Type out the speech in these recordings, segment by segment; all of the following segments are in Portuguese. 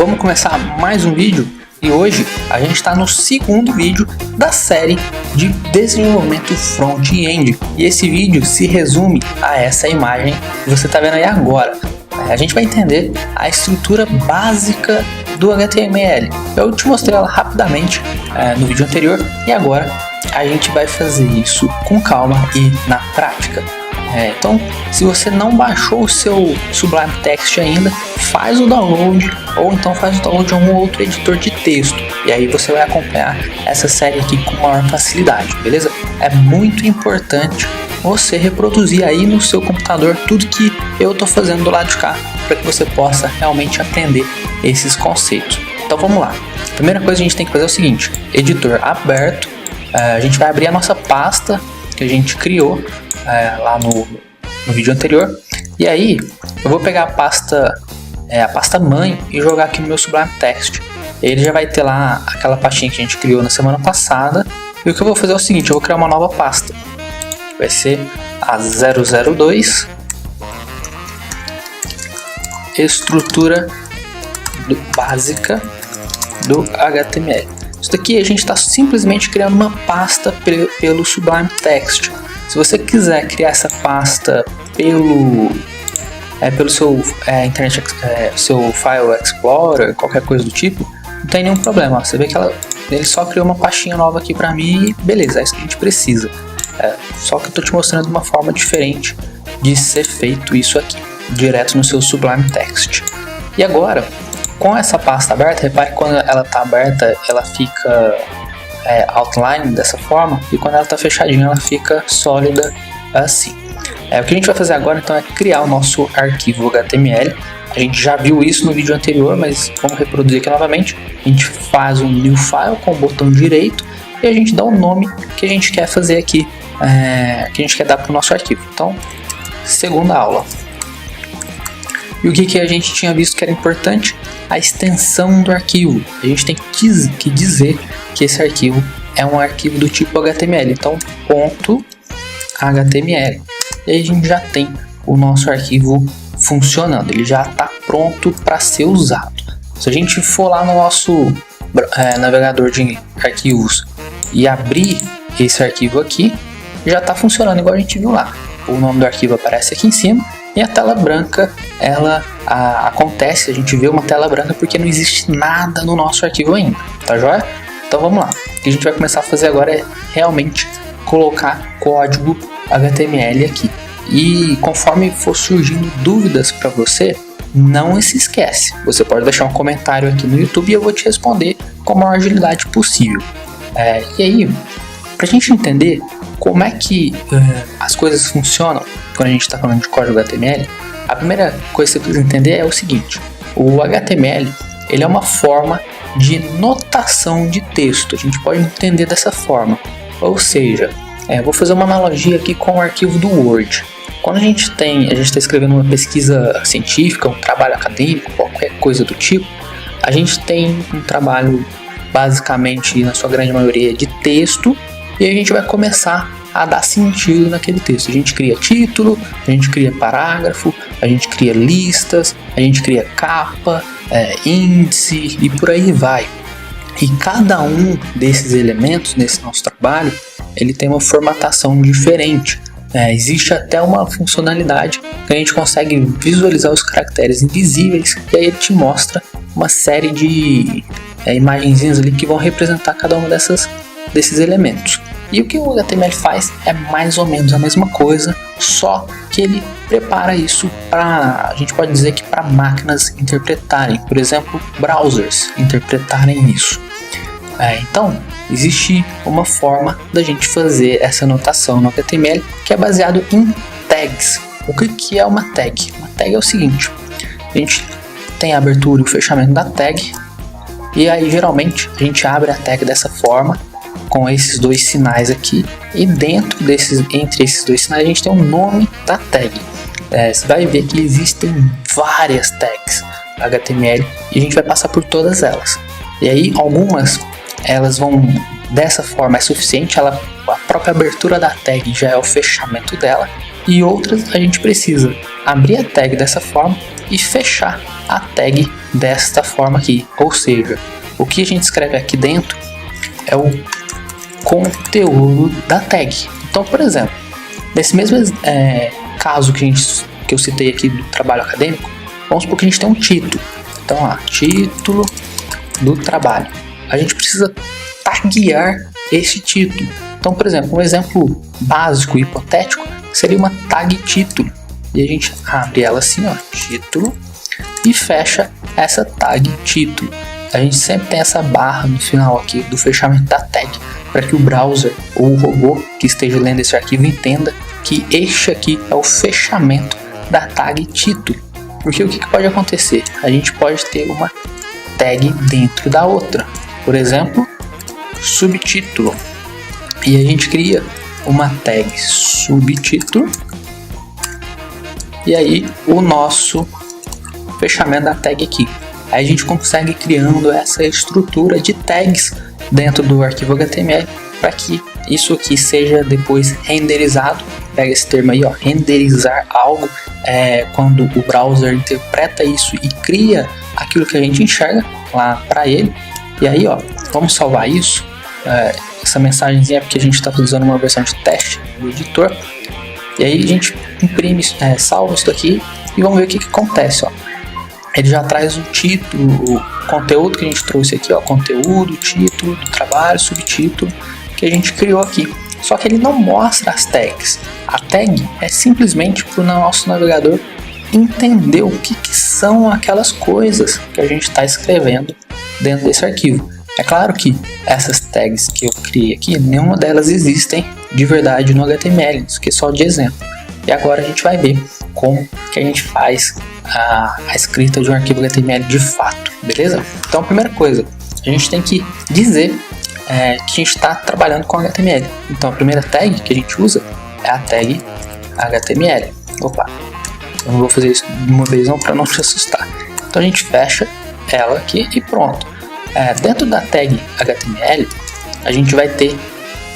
vamos começar mais um vídeo e hoje a gente está no segundo vídeo da série de desenvolvimento front-end e esse vídeo se resume a essa imagem que você está vendo aí agora. A gente vai entender a estrutura básica do HTML. Eu te mostrei ela rapidamente no vídeo anterior e agora a gente vai fazer isso com calma e na prática. Então, se você não baixou o seu Sublime Text ainda, faz o download ou então faz o download de um outro editor de texto e aí você vai acompanhar essa série aqui com maior facilidade, beleza? É muito importante você reproduzir aí no seu computador tudo que eu estou fazendo do lado de cá para que você possa realmente aprender esses conceitos. Então vamos lá. A primeira coisa que a gente tem que fazer é o seguinte: editor aberto, a gente vai abrir a nossa pasta que a gente criou lá no vídeo anterior, e aí eu vou pegar a pasta mãe e jogar aqui no meu Sublime Text. Ele já vai ter lá aquela pastinha que a gente criou na semana passada, e o que eu vou fazer é o seguinte: eu vou criar uma nova pasta, vai ser a 002 estrutura básica do HTML. Isso daqui a gente está simplesmente criando uma pasta pelo Sublime Text. Se você quiser criar essa pasta pelo seu seu File Explorer, qualquer coisa do tipo, não tem nenhum problema. Você vê que ele só criou uma pastinha nova aqui para mim e beleza, é isso que a gente precisa. Só que eu estou te mostrando uma forma diferente de ser feito isso aqui, direto no seu Sublime Text. E agora, com essa pasta aberta, repare que quando ela está aberta, ela fica outline dessa forma, e quando ela está fechadinha ela fica sólida assim. O que a gente vai fazer agora então é criar o nosso arquivo HTML. A gente já viu isso no vídeo anterior, mas vamos reproduzir aqui novamente. A gente faz um new file com o botão direito e a gente dá o nome que a gente quer fazer aqui, que a gente quer dar para o nosso arquivo. Então, segunda aula. E o que a gente tinha visto que era importante? A extensão do arquivo. A gente tem que dizer que esse arquivo é um arquivo do tipo HTML. Então, .html. E aí a gente já tem o nosso arquivo funcionando. Ele já está pronto para ser usado. Se a gente for lá no nosso navegador de arquivos e abrir esse arquivo aqui, já está funcionando igual a gente viu lá. O nome do arquivo aparece aqui em cima. E a tela branca, ela acontece, a gente vê uma tela branca porque não existe nada no nosso arquivo ainda, tá joia? Então vamos lá, o que a gente vai começar a fazer agora é realmente colocar código HTML aqui. E conforme for surgindo dúvidas para você, não se esquece, você pode deixar um comentário aqui no YouTube e eu vou te responder com a maior agilidade possível. E aí, para a gente entender como é que as coisas funcionam quando a gente está falando de código HTML, a primeira coisa que você precisa entender é o seguinte: o HTML ele é uma forma de notação de texto. A gente pode entender dessa forma, ou seja, vou fazer uma analogia aqui com o arquivo do Word. Quando a gente está escrevendo uma pesquisa científica, um trabalho acadêmico, qualquer coisa do tipo, a gente tem um trabalho basicamente, na sua grande maioria, de texto, e a gente vai começar a dar sentido naquele texto. A gente cria título, a gente cria parágrafo, a gente cria listas, a gente cria capa, índice e por aí vai. E cada um desses elementos nesse nosso trabalho, ele tem uma formatação diferente. Existe até uma funcionalidade que a gente consegue visualizar os caracteres invisíveis e aí ele te mostra uma série de imagenzinhas ali que vão representar cada uma desses elementos. E o que o HTML faz é mais ou menos a mesma coisa, só que ele prepara isso para, a gente pode dizer que para máquinas interpretarem, por exemplo, browsers interpretarem isso. Então, existe uma forma da gente fazer essa anotação no HTML que é baseado em tags. O que é uma tag? Uma tag é o seguinte: a gente tem a abertura e o fechamento da tag, e aí geralmente a gente abre a tag dessa forma, com esses dois sinais aqui, e entre esses dois sinais a gente tem o nome da tag. Você vai ver que existem várias tags HTML e a gente vai passar por todas elas. E aí algumas elas vão dessa forma, é suficiente, a própria abertura da tag já é o fechamento dela, e outras a gente precisa abrir a tag dessa forma e fechar a tag desta forma aqui, ou seja, o que a gente escreve aqui dentro é o conteúdo da tag. Então, por exemplo, nesse mesmo caso que eu citei aqui do trabalho acadêmico, vamos supor que a gente tem um título. Então, título do trabalho. A gente precisa taguear esse título. Então, por exemplo, um exemplo básico e hipotético seria uma tag título. E a gente abre ela assim, título, e fecha essa tag título. A gente sempre tem essa barra no final aqui do fechamento da tag, para que o browser ou o robô que esteja lendo esse arquivo entenda que este aqui é o fechamento da tag título. Porque o que pode acontecer? A gente pode ter uma tag dentro da outra. Por exemplo, subtítulo. E a gente cria uma tag subtítulo. E aí o nosso fechamento da tag aqui. Aí a gente consegue ir criando essa estrutura de tags dentro do arquivo HTML para que isso aqui seja depois renderizado. Pega esse termo aí, renderizar algo, quando o browser interpreta isso e cria aquilo que a gente enxerga lá para ele. E aí, vamos salvar isso. Essa mensagenzinha é porque a gente está usando uma versão de teste do editor. E aí a gente imprime, salva isso daqui e vamos ver o que acontece. Ele já traz o título, o conteúdo que a gente trouxe aqui, conteúdo, título do trabalho, subtítulo que a gente criou aqui. Só que ele não mostra as tags. A tag é simplesmente para o nosso navegador entender o que são aquelas coisas que a gente está escrevendo dentro desse arquivo. É claro que essas tags que eu criei aqui, nenhuma delas existem de verdade no HTML, isso aqui é só de exemplo. E agora a gente vai ver como que a gente faz a escrita de um arquivo HTML de fato, beleza? Então a primeira coisa, a gente tem que dizer que a gente está trabalhando com HTML. Então a primeira tag que a gente usa é a tag HTML. Opa, eu não vou fazer isso de uma vez não para não te assustar. Então a gente fecha ela aqui e pronto. Dentro da tag HTML a gente vai ter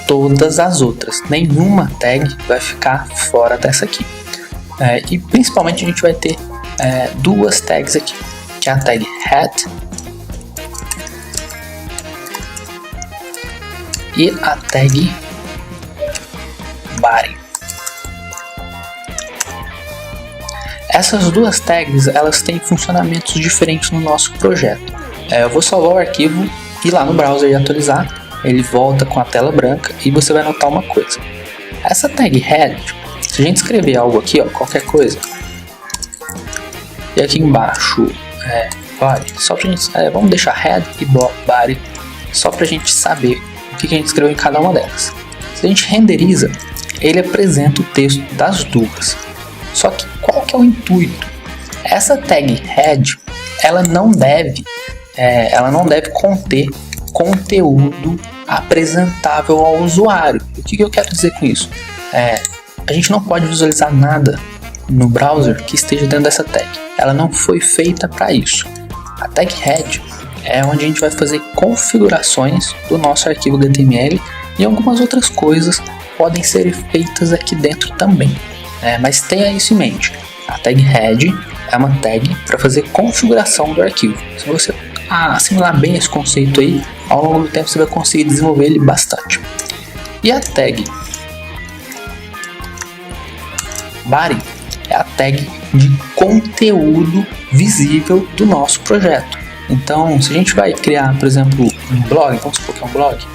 todas as outras. Nenhuma tag vai ficar fora dessa aqui. E principalmente a gente vai ter duas tags aqui, que é a tag head e a tag body. Essas duas tags elas têm funcionamentos diferentes no nosso projeto. Eu vou salvar o arquivo e lá no browser e atualizar, ele volta com a tela branca e você vai notar uma coisa. Essa tag head, se a gente escrever algo aqui, qualquer coisa, e aqui embaixo body, só pra gente, vamos deixar head e body só pra gente saber o que a gente escreveu em cada uma delas. Se a gente renderiza, ele apresenta o texto das duas. Só que qual que é o intuito? Essa tag head, ela não deve conter conteúdo apresentável ao usuário. O que eu quero dizer com isso? A gente não pode visualizar nada no browser que esteja dentro dessa tag. Ela não foi feita para isso. A tag head é onde a gente vai fazer configurações do nosso arquivo HTML e algumas outras coisas podem ser feitas aqui dentro também. Mas tenha isso em mente. A tag head é uma tag para fazer configuração do arquivo. Se você assimilar bem esse conceito aí, ao longo do tempo você vai conseguir desenvolver ele bastante. E a tag body é a tag de conteúdo visível do nosso projeto. Então, se a gente vai criar, por exemplo, um blog, vamos supor que é um blog,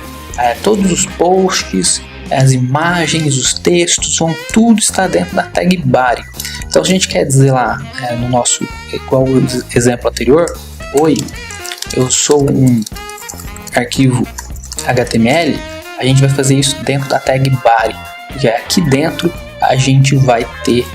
todos os posts, as imagens, os textos, tudo está dentro da tag body. Então, se a gente quer dizer lá no nosso, igual o exemplo anterior, oi, eu sou um arquivo HTML, a gente vai fazer isso dentro da tag body, que aqui dentro a gente vai ter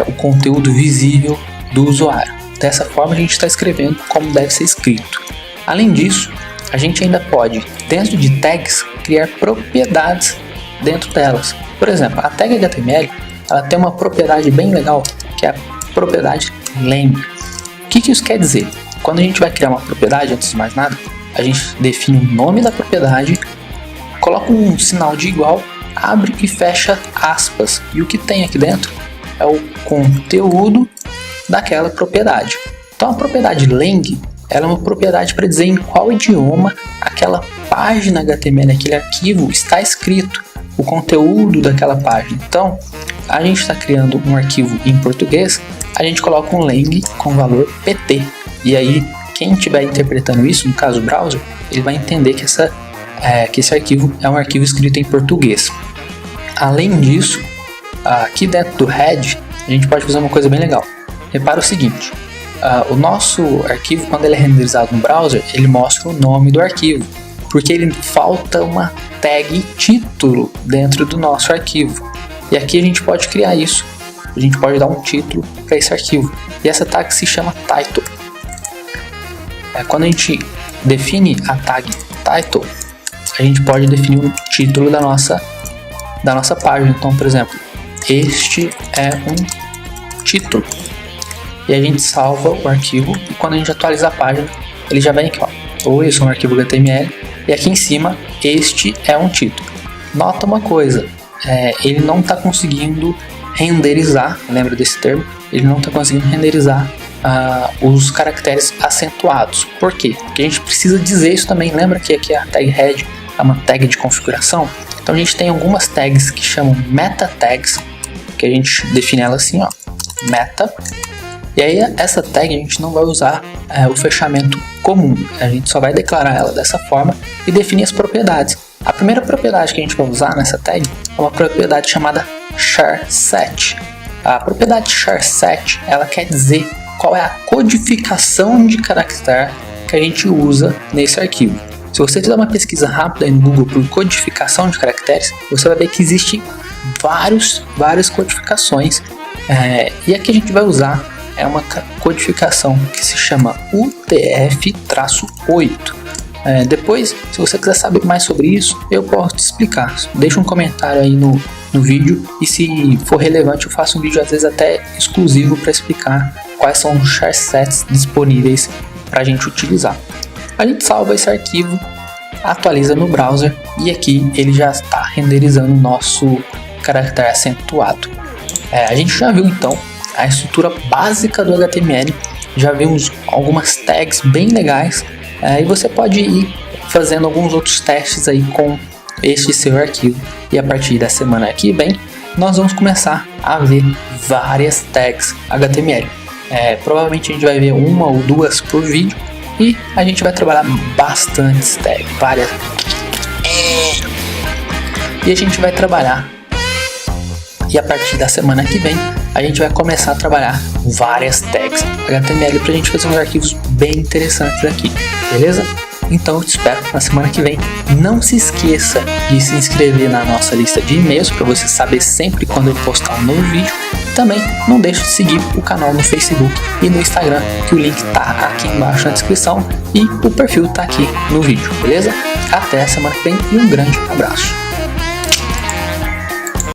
o conteúdo visível do usuário. Dessa forma a gente está escrevendo como deve ser escrito. Além disso, a gente ainda pode, dentro de tags, criar propriedades dentro delas. Por exemplo, a tag HTML ela tem uma propriedade bem legal, que é a propriedade lembre. O que isso quer dizer? Quando a gente vai criar uma propriedade, antes de mais nada, a gente define o nome da propriedade, coloca um sinal de igual, abre e fecha aspas. E o que tem aqui dentro é o conteúdo daquela propriedade. Então a propriedade lang, ela é uma propriedade para dizer em qual idioma aquela página HTML, aquele arquivo está escrito, o conteúdo daquela página. Então, a gente está criando um arquivo em português, a gente coloca um lang com valor pt. E aí, quem estiver interpretando isso, no caso o browser, ele vai entender que esse arquivo é um arquivo escrito em português. Além disso, aqui dentro do head, a gente pode fazer uma coisa bem legal. Repara o seguinte, o nosso arquivo, quando ele é renderizado no browser, ele mostra o nome do arquivo, porque ele falta uma tag título dentro do nosso arquivo. E aqui a gente pode criar isso, a gente pode dar um título para esse arquivo, e essa tag se chama title. Quando a gente define a tag title, a gente pode definir o título da nossa página. Então, por exemplo, este é um título. E a gente salva o arquivo e quando a gente atualiza a página, ele já vem aqui, ó. Oi, eu sou um arquivo HTML e aqui em cima, este é um título. Nota uma coisa, ele não está conseguindo renderizar, lembra desse termo? Ele não está conseguindo renderizar os caracteres acentuados. Por quê? Porque a gente precisa dizer isso também. Lembra que aqui a tag head é uma tag de configuração? Então a gente tem algumas tags que chamam meta tags, que a gente define ela assim, ó, meta. E aí essa tag a gente não vai usar o fechamento comum, a gente só vai declarar ela dessa forma e definir as propriedades. A primeira propriedade que a gente vai usar nessa tag é uma propriedade chamada charset. A propriedade charset, ela quer dizer qual é a codificação de caractere que a gente usa nesse arquivo. Se você fizer uma pesquisa rápida aí no Google por codificação de caracteres, você vai ver que existem várias codificações, e aqui a gente vai usar uma codificação que se chama UTF-8. Depois, se você quiser saber mais sobre isso, eu posso te explicar. Deixa um comentário aí no vídeo e se for relevante eu faço um vídeo às vezes até exclusivo para explicar quais são os charsets disponíveis para a gente utilizar. A gente salva esse arquivo, atualiza no browser e aqui ele já está renderizando o nosso caractere acentuado. A gente já viu então a estrutura básica do HTML, já vimos algumas tags bem legais, e você pode ir fazendo alguns outros testes aí com este seu arquivo, e a partir da semana que vem nós vamos começar a ver várias tags HTML. Provavelmente a gente vai ver uma ou duas por vídeo e a gente vai trabalhar bastante tags, várias, e a gente vai trabalhar, e a partir da semana que vem a gente vai começar a trabalhar várias tags HTML para a gente fazer uns arquivos bem interessantes aqui, beleza? Então eu te espero na semana que vem. Não se esqueça de se inscrever na nossa lista de e-mails para você saber sempre quando eu postar um novo vídeo. Também não deixe de seguir o canal no Facebook e no Instagram, que o link está aqui embaixo na descrição e o perfil está aqui no vídeo, beleza? Até a semana que vem e um grande abraço.